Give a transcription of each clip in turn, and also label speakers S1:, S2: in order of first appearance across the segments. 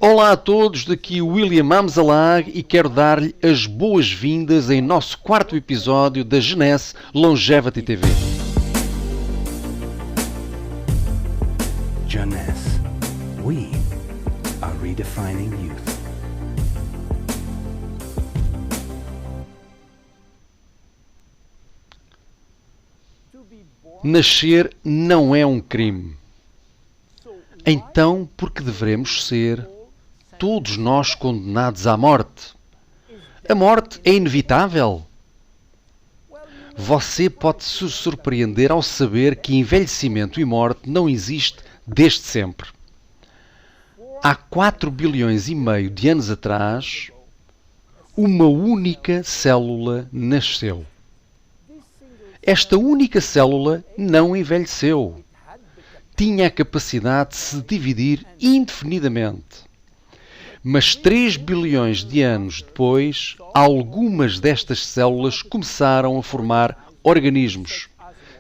S1: Olá a todos, daqui William Amzalag e quero dar-lhe as boas-vindas em nosso quarto episódio da Jeunesse Longevity TV.
S2: Jeunesse, we are redefining youth.
S1: Nascer não é um crime. Então, por que devemos ser todos nós condenados à morte? A morte é inevitável? Você pode se surpreender ao saber que envelhecimento e morte não existe desde sempre. Há 4 bilhões e meio de anos atrás, uma única célula nasceu. Esta única célula não envelheceu. Tinha a capacidade de se dividir indefinidamente. Mas 3 bilhões de anos depois, algumas destas células começaram a formar organismos,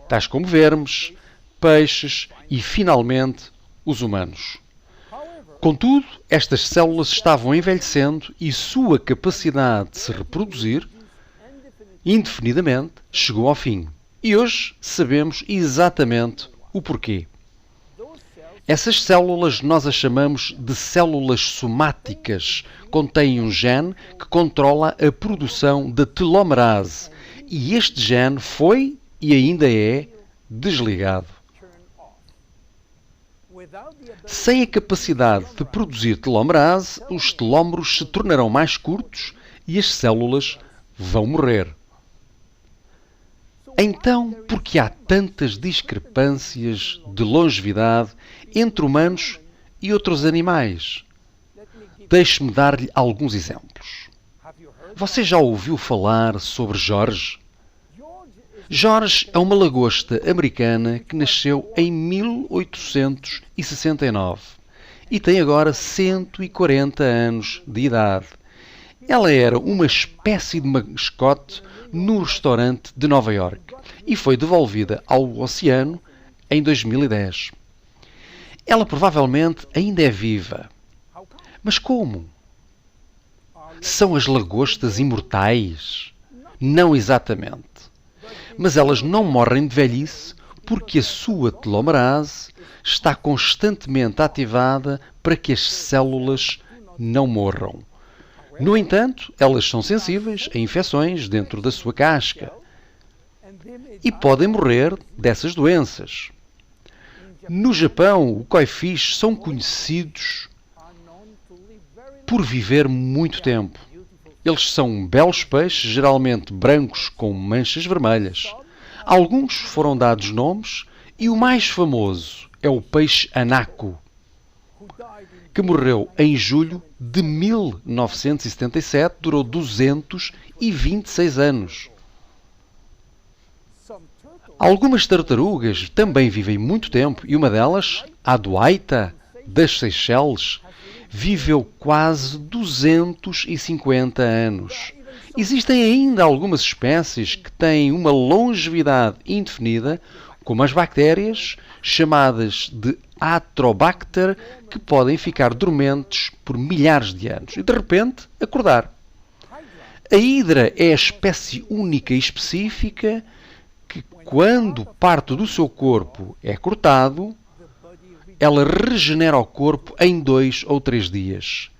S1: tais como vermes, peixes e, finalmente, os humanos. Contudo, estas células estavam envelhecendo e sua capacidade de se reproduzir indefinidamente chegou ao fim. E hoje sabemos exatamente o porquê. Essas células nós as chamamos de células somáticas. Contêm um gene que controla a produção da telomerase. E este gene foi e ainda é desligado. Sem a capacidade de produzir telomerase, os telómeros se tornarão mais curtos e as células vão morrer. Então, por que há tantas discrepâncias de longevidade entre humanos e outros animais? Deixe-me dar-lhe alguns exemplos. Você já ouviu falar sobre George? George é uma lagosta americana que nasceu em 1869 e tem agora 140 anos de idade. Ela era uma espécie de mascote no restaurante de Nova Iorque e foi devolvida ao oceano em 2010. Ela provavelmente ainda é viva. Mas como? São as lagostas imortais? Não exatamente. Mas elas não morrem de velhice porque a sua telomerase está constantemente ativada para que as células não morram. No entanto, elas são sensíveis a infecções dentro da sua casca e podem morrer dessas doenças. No Japão, os koi-fish são conhecidos por viver muito tempo. Eles são belos peixes, geralmente brancos com manchas vermelhas. Alguns foram dados nomes e o mais famoso é o peixe anaco, que morreu em julho de 1977, durou 226 anos. Algumas tartarugas também vivem muito tempo e uma delas, a Duaita, das Seychelles, viveu quase 250 anos. Existem ainda algumas espécies que têm uma longevidade indefinida, como as bactérias, chamadas de Atrobacter, que podem ficar dormentes por milhares de anos e, de repente, acordar. A hidra é a espécie única e específica que, quando parte do seu corpo é cortado, ela regenera o corpo em 2 ou 3 dias.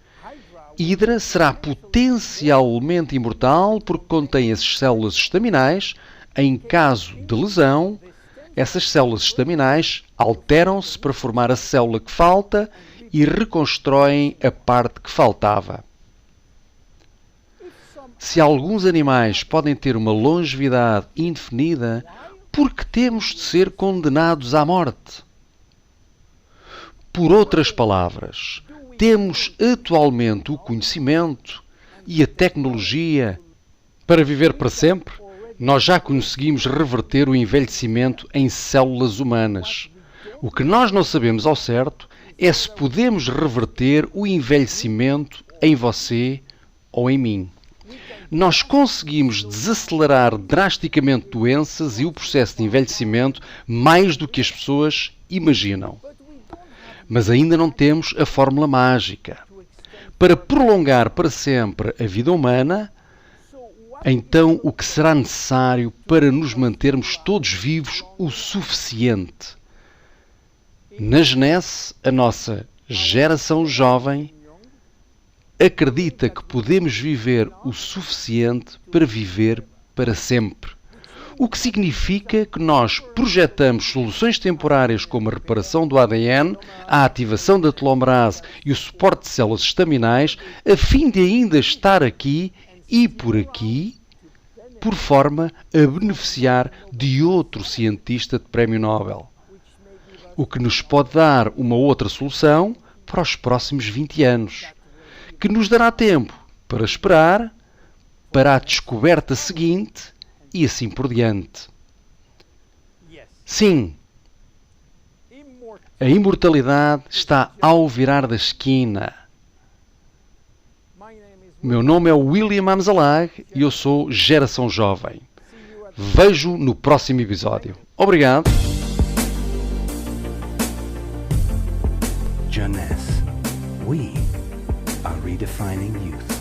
S1: Hidra será potencialmente imortal porque contém as células estaminais. Em caso de lesão, essas células estaminais alteram-se para formar a célula que falta e reconstroem a parte que faltava. Se alguns animais podem ter uma longevidade indefinida, por que temos de ser condenados à morte? Por outras palavras, temos atualmente o conhecimento e a tecnologia para viver para sempre? Nós já conseguimos reverter o envelhecimento em células humanas. O que nós não sabemos ao certo é se podemos reverter o envelhecimento em você ou em mim. Nós conseguimos desacelerar drasticamente doenças e o processo de envelhecimento mais do que as pessoas imaginam. Mas ainda não temos a fórmula mágica. Para prolongar para sempre a vida humana, então o que será necessário para nos mantermos todos vivos o suficiente? Na Genese, a nossa geração jovem acredita que podemos viver o suficiente para viver para sempre. O que significa que nós projetamos soluções temporárias como a reparação do ADN, a ativação da telomerase e o suporte de células estaminais, a fim de ainda estar aqui e por aqui, por forma a beneficiar de outro cientista de prémio Nobel. O que nos pode dar uma outra solução para os próximos 20 anos, que nos dará tempo para esperar para a descoberta seguinte e assim por diante. Sim, a imortalidade está ao virar da esquina. Meu nome é William Amzalag e eu sou Geração Jovem. Vejo no próximo episódio. Obrigado.
S2: Jeunesse. We are redefining youth.